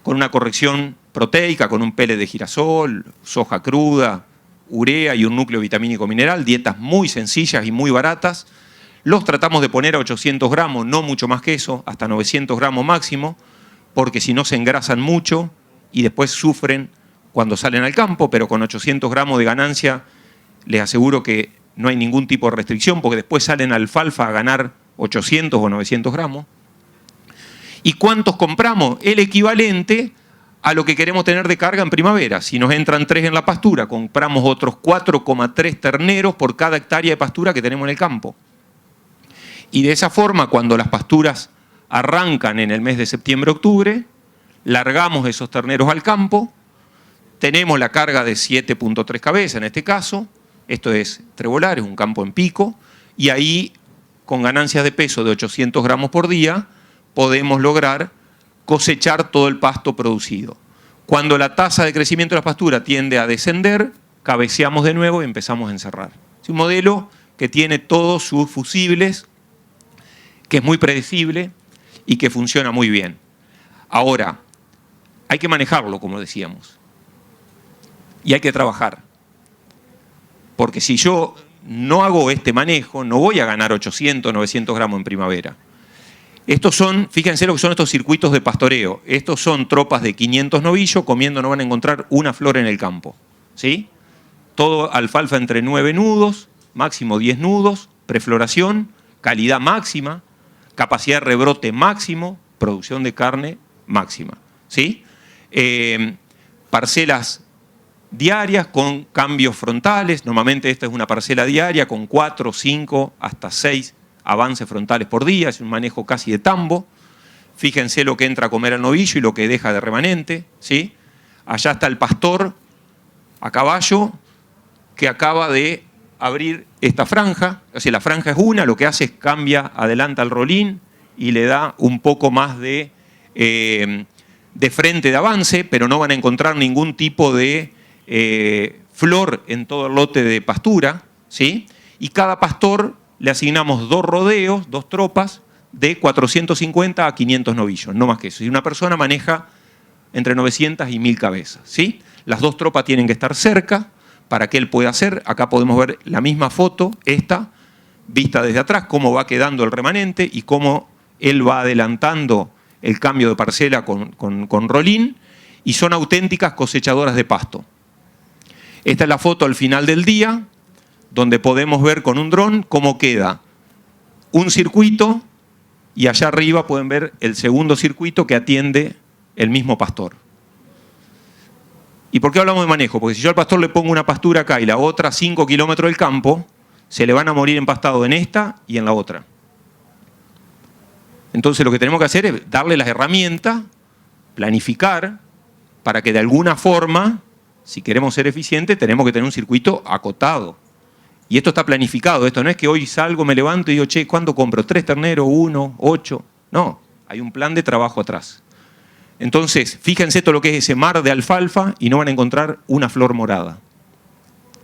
con una corrección proteica, con un pellet de girasol, soja cruda, urea y un núcleo vitamínico mineral, dietas muy sencillas y muy baratas. Los tratamos de poner a 800 gramos, no mucho más que eso, hasta 900 gramos máximo, porque si no se engrasan mucho y después sufren cuando salen al campo, pero con 800 gramos de ganancia les aseguro que no hay ningún tipo de restricción, porque después salen a alfalfa a ganar 800 o 900 gramos. ¿Y cuántos compramos? El equivalente a lo que queremos tener de carga en primavera. Si nos entran 3 en la pastura, compramos otros 4,3 terneros por cada hectárea de pastura que tenemos en el campo. Y de esa forma, cuando las pasturas arrancan en el mes de septiembre-octubre, largamos esos terneros al campo, tenemos la carga de 7,3 cabezas en este caso, esto es Trebolar, es un campo en pico, y ahí, con ganancias de peso de 800 gramos por día, podemos lograr cosechar todo el pasto producido. Cuando la tasa de crecimiento de la pastura tiende a descender, cabeceamos de nuevo y empezamos a encerrar. Es un modelo que tiene todos sus fusibles, que es muy predecible y que funciona muy bien. Ahora, hay que manejarlo, como decíamos, y hay que trabajar. Porque si yo no hago este manejo, no voy a ganar 800, 900 gramos en primavera. Estos son, fíjense lo que son estos circuitos de pastoreo. Estos son tropas de 500 novillos, comiendo no van a encontrar una flor en el campo. ¿Sí? Todo alfalfa entre 9 nudos, máximo 10 nudos, prefloración, calidad máxima, capacidad de rebrote máximo, producción de carne máxima. ¿Sí? Parcelas diarias con cambios frontales. Normalmente esta es una parcela diaria con 4, 5, hasta 6 avances frontales por día. Es un manejo casi de tambo. Fíjense lo que entra a comer al novillo y lo que deja de remanente. ¿Sí? Allá está el pastor a caballo que acaba de abrir esta franja. O sea, la franja es una, lo que hace es cambia, adelanta el rolín y le da un poco más de frente de avance, pero no van a encontrar ningún tipo de flor en todo el lote de pastura. ¿Sí? Y cada pastor le asignamos 2 rodeos, 2 tropas de 450 a 500 novillos, no más que eso. Y una persona maneja entre 900 y 1000 cabezas. ¿Sí? Las 2 tropas tienen que estar cerca para que él pueda hacer. Acá podemos ver la misma foto, esta, vista desde atrás, cómo va quedando el remanente y cómo él va adelantando el cambio de parcela con rolín, y son auténticas cosechadoras de pasto. Esta es la foto al final del día, donde podemos ver con un dron cómo queda un circuito, y allá arriba pueden ver el segundo circuito que atiende el mismo pastor. ¿Y por qué hablamos de manejo? Porque si yo al pastor le pongo una pastura acá y la otra a 5 kilómetros del campo, se le van a morir empastado en esta y en la otra. Entonces lo que tenemos que hacer es darle las herramientas, planificar, para que de alguna forma, si queremos ser eficientes, tenemos que tener un circuito acotado. Y esto está planificado, esto no es que hoy salgo, me levanto y digo, che, ¿cuándo compro? 3 terneros, 1, 8. No, hay un plan de trabajo atrás. Entonces, fíjense todo lo que es ese mar de alfalfa y no van a encontrar una flor morada.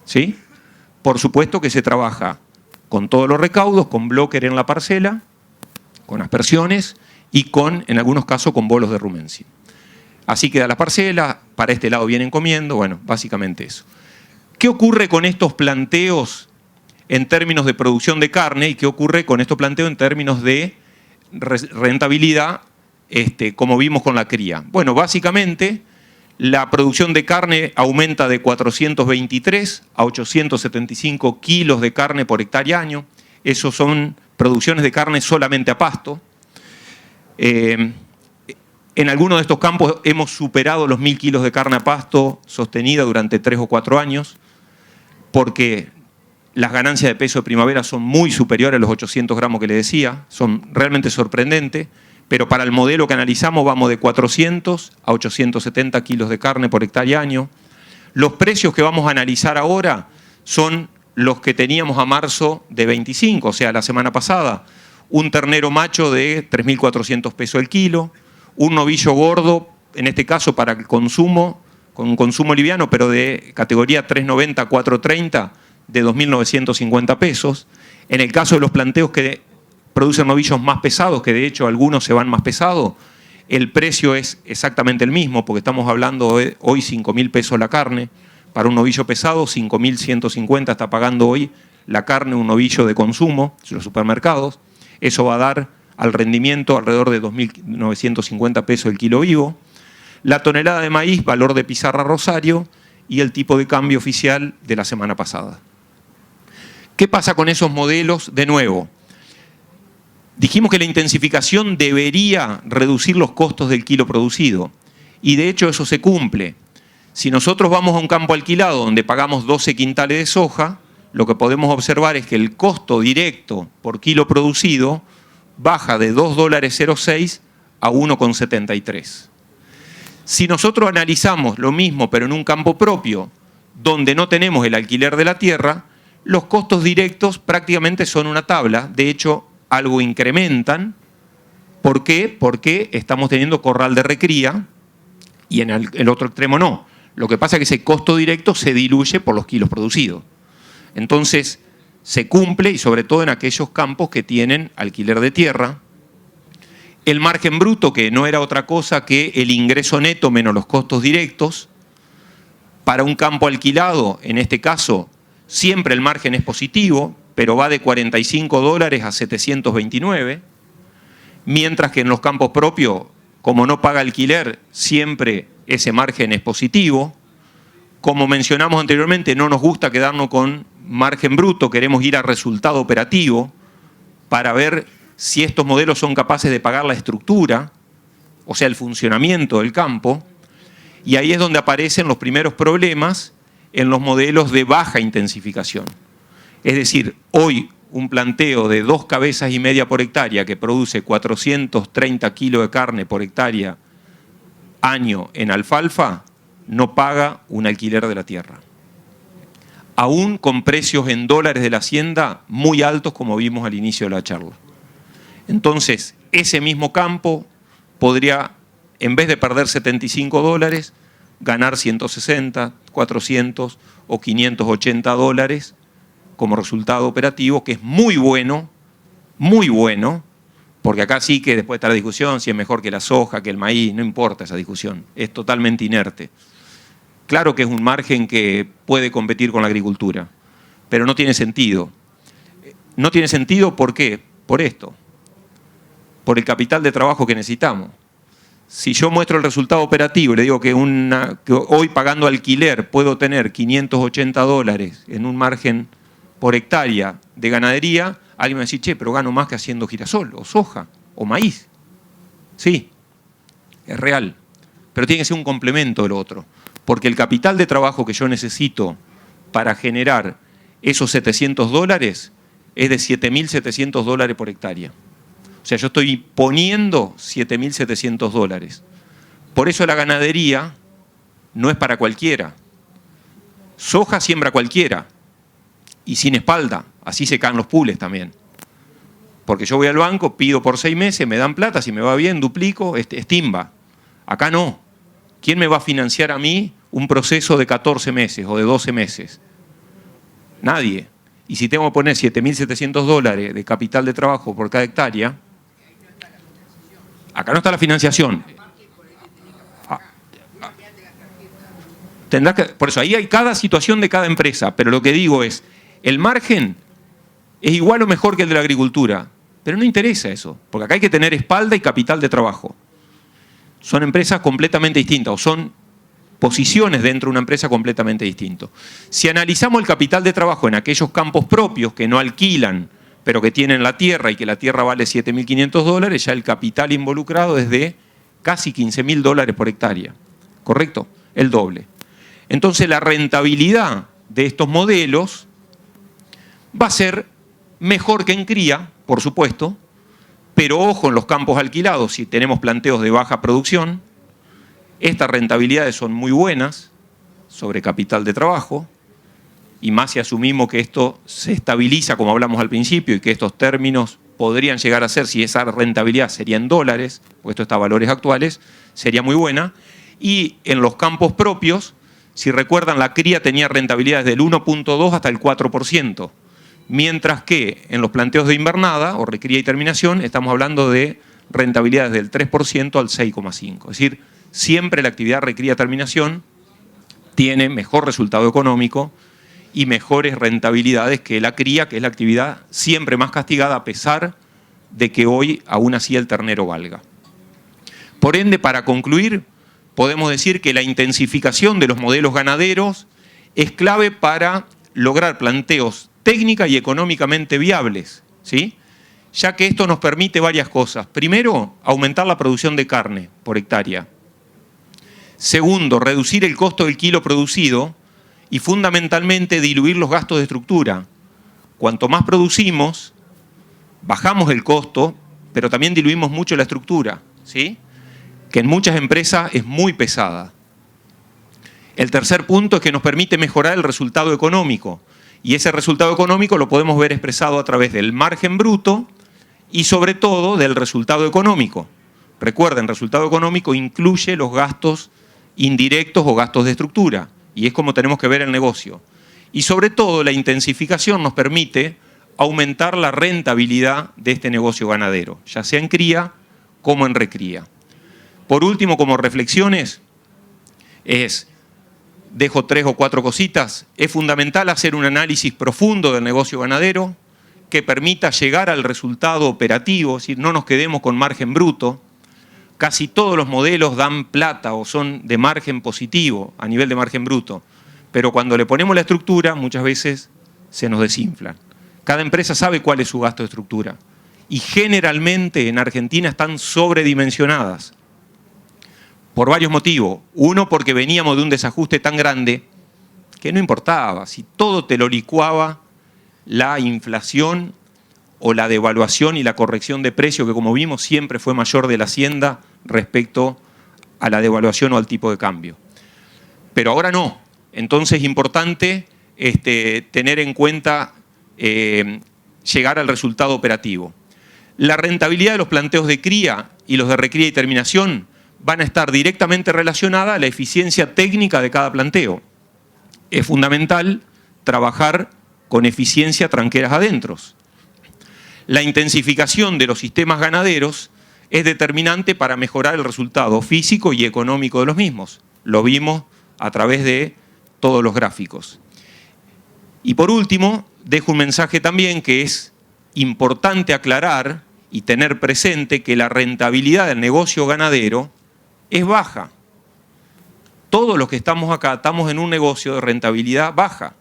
¿Sí? Por supuesto que se trabaja con todos los recaudos, con blocker en la parcela, con aspersiones y con, en algunos casos, con bolos de rumencio. Así queda la parcela, para este lado vienen comiendo, bueno, básicamente eso. ¿Qué ocurre con estos planteos en términos de producción de carne y qué ocurre con estos planteos en términos de rentabilidad, como vimos con la cría? Bueno, básicamente la producción de carne aumenta de 423 a 875 kilos de carne por hectárea año. Esos son producciones de carne solamente a pasto. En algunos de estos campos hemos superado los 1000 kilos de carne a pasto sostenida durante 3 o 4 años, porque las ganancias de peso de primavera son muy superiores a los 800 gramos que le decía, son realmente sorprendentes, pero para el modelo que analizamos vamos de 400 a 870 kilos de carne por hectárea año. Los precios que vamos a analizar ahora son los que teníamos a marzo de 25, o sea, la semana pasada. Un ternero macho de 3.400 pesos el kilo, un novillo gordo, en este caso para el consumo, con un consumo liviano, pero de categoría 390 a 430, de 2.950 pesos. En el caso de los planteos que producen novillos más pesados, que de hecho algunos se van más pesados, el precio es exactamente el mismo, porque estamos hablando de hoy 5.000 pesos la carne. Para un novillo pesado, 5.150 está pagando hoy la carne un novillo de consumo en los supermercados. Eso va a dar al rendimiento alrededor de 2.950 pesos el kilo vivo. La tonelada de maíz, valor de pizarra Rosario, y el tipo de cambio oficial de la semana pasada. ¿Qué pasa con esos modelos? De nuevo, dijimos que la intensificación debería reducir los costos del kilo producido, y de hecho eso se cumple. Si nosotros vamos a un campo alquilado donde pagamos 12 quintales de soja, lo que podemos observar es que el costo directo por kilo producido baja de $2.06 a 1,73. Si nosotros analizamos lo mismo pero en un campo propio, donde no tenemos el alquiler de la tierra, los costos directos prácticamente son una tabla, de hecho algo incrementan. ¿Por qué? Porque estamos teniendo corral de recría y en el otro extremo no. Lo que pasa es que ese costo directo se diluye por los kilos producidos. Entonces, se cumple, y sobre todo en aquellos campos que tienen alquiler de tierra. El margen bruto, que no era otra cosa que el ingreso neto menos los costos directos. Para un campo alquilado, en este caso, siempre el margen es positivo, pero va de $45 a 729, mientras que en los campos propios, como no paga alquiler, siempre ese margen es positivo. Como mencionamos anteriormente, no nos gusta quedarnos con margen bruto, queremos ir a resultado operativo para ver si estos modelos son capaces de pagar la estructura, o sea, el funcionamiento del campo, y ahí es donde aparecen los primeros problemas en los modelos de baja intensificación. Es decir, hoy un planteo de 2,5 cabezas por hectárea que produce 430 kilos de carne por hectárea año en alfalfa, no paga un alquiler de la tierra. Aún con precios en dólares de la hacienda muy altos, como vimos al inicio de la charla. Entonces, ese mismo campo podría, en vez de perder $75, ganar 160, 400 o 580 dólares como resultado operativo, que es muy bueno, porque acá sí que después está la discusión si es mejor que la soja, que el maíz, no importa esa discusión, es totalmente inerte. Claro que es un margen que puede competir con la agricultura, pero no tiene sentido. No tiene sentido, ¿por qué? Por esto, por el capital de trabajo que necesitamos. Si yo muestro el resultado operativo y le digo que hoy pagando alquiler puedo tener 580 dólares en un margen por hectárea de ganadería, alguien me va a decir, che, pero gano más que haciendo girasol, o soja, o maíz. Sí, es real, pero tiene que ser un complemento del otro, porque el capital de trabajo que yo necesito para generar esos 700 dólares es de 7.700 dólares por hectárea. O sea, yo estoy poniendo 7.700 dólares. Por eso la ganadería no es para cualquiera. Soja siembra cualquiera. Y sin espalda, así se caen los pules también. Porque yo voy al banco, pido por 6 meses, me dan plata, si me va bien, duplico, es timba. Acá no. ¿Quién me va a financiar a mí un proceso de 14 meses o de 12 meses? Nadie. Y si tengo que poner 7.700 dólares de capital de trabajo por cada hectárea, acá no está la financiación. Por eso ahí hay cada situación de cada empresa, pero lo que digo es, el margen es igual o mejor que el de la agricultura, pero no interesa eso, porque acá hay que tener espalda y capital de trabajo. Son empresas completamente distintas, o son posiciones dentro de una empresa completamente distintas. Si analizamos el capital de trabajo en aquellos campos propios que no alquilan, pero que tienen la tierra y que la tierra vale $7.500, ya el capital involucrado es de casi $15.000 por hectárea, ¿correcto? El doble. Entonces la rentabilidad de estos modelos va a ser mejor que en cría, por supuesto, pero ojo en los campos alquilados, si tenemos planteos de baja producción, estas rentabilidades son muy buenas sobre capital de trabajo, y más si asumimos que esto se estabiliza, como hablamos al principio, y que estos términos podrían llegar a ser, si esa rentabilidad sería en dólares, porque esto está a valores actuales, sería muy buena. Y en los campos propios, si recuerdan, la cría tenía rentabilidades del 1.2 hasta el 4%, mientras que en los planteos de invernada, o recría y terminación, estamos hablando de rentabilidades del 3% al 6,5%. Es decir, siempre la actividad recría-terminación tiene mejor resultado económico y mejores rentabilidades que la cría, que es la actividad siempre más castigada, a pesar de que hoy aún así el ternero valga. Por ende, para concluir, podemos decir que la intensificación de los modelos ganaderos es clave para lograr planteos técnica y económicamente viables, ¿sí? Ya que esto nos permite varias cosas. Primero, aumentar la producción de carne por hectárea. Segundo, reducir el costo del kilo producido y fundamentalmente diluir los gastos de estructura. Cuanto más producimos, bajamos el costo, pero también diluimos mucho la estructura, ¿sí? Que en muchas empresas es muy pesada. El tercer punto es que nos permite mejorar el resultado económico, y ese resultado económico lo podemos ver expresado a través del margen bruto y sobre todo del resultado económico. Recuerden, resultado económico incluye los gastos indirectos o gastos de estructura, y es como tenemos que ver el negocio. Y sobre todo la intensificación nos permite aumentar la rentabilidad de este negocio ganadero, ya sea en cría como en recría. Por último, como reflexiones, dejo 3 o 4 cositas. Es fundamental hacer un análisis profundo del negocio ganadero que permita llegar al resultado operativo, es decir, no nos quedemos con margen bruto. Casi todos los modelos dan plata o son de margen positivo a nivel de margen bruto, pero cuando le ponemos la estructura muchas veces se nos desinflan. Cada empresa sabe cuál es su gasto de estructura y generalmente en Argentina están sobredimensionadas por varios motivos. Uno, porque veníamos de un desajuste tan grande que no importaba, si todo te lo licuaba la inflación o la devaluación y la corrección de precio, que como vimos siempre fue mayor de la hacienda respecto a la devaluación o al tipo de cambio. Pero ahora no. Entonces es importante tener en cuenta llegar al resultado operativo. La rentabilidad de los planteos de cría y los de recría y terminación van a estar directamente relacionadas a la eficiencia técnica de cada planteo. Es fundamental trabajar con eficiencia tranqueras adentros. La intensificación de los sistemas ganaderos es determinante para mejorar el resultado físico y económico de los mismos. Lo vimos a través de todos los gráficos. Y por último, dejo un mensaje también que es importante aclarar y tener presente que la rentabilidad del negocio ganadero es baja. Todos los que estamos acá estamos en un negocio de rentabilidad baja,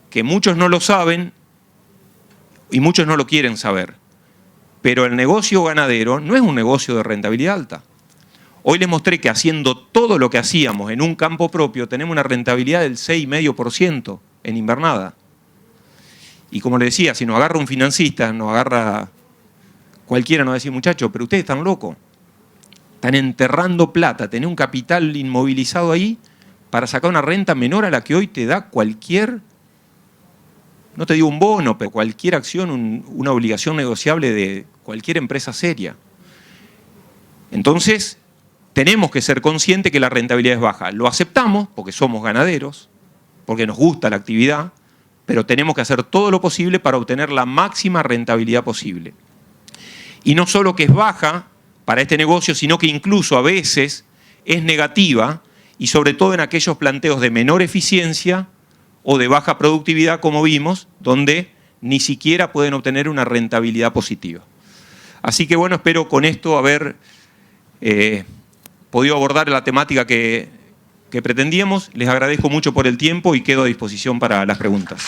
que muchos no lo saben y muchos no lo quieren saber. Pero el negocio ganadero no es un negocio de rentabilidad alta. Hoy les mostré que haciendo todo lo que hacíamos en un campo propio tenemos una rentabilidad del 6,5% en invernada. Y como les decía, si nos agarra un financista, nos agarra cualquiera, nos va a decir, muchachos, pero ustedes están locos. Están enterrando plata, tenés un capital inmovilizado ahí para sacar una renta menor a la que hoy te da cualquier, no te digo un bono, pero cualquier acción, una obligación negociable de cualquier empresa seria. Entonces, tenemos que ser conscientes que la rentabilidad es baja. Lo aceptamos porque somos ganaderos, porque nos gusta la actividad, pero tenemos que hacer todo lo posible para obtener la máxima rentabilidad posible. Y no solo que es baja para este negocio, sino que incluso a veces es negativa y sobre todo en aquellos planteos de menor eficiencia o de baja productividad, como vimos, donde ni siquiera pueden obtener una rentabilidad positiva. Así que bueno, espero con esto haber podido abordar la temática que pretendíamos. Les agradezco mucho por el tiempo y quedo a disposición para las preguntas.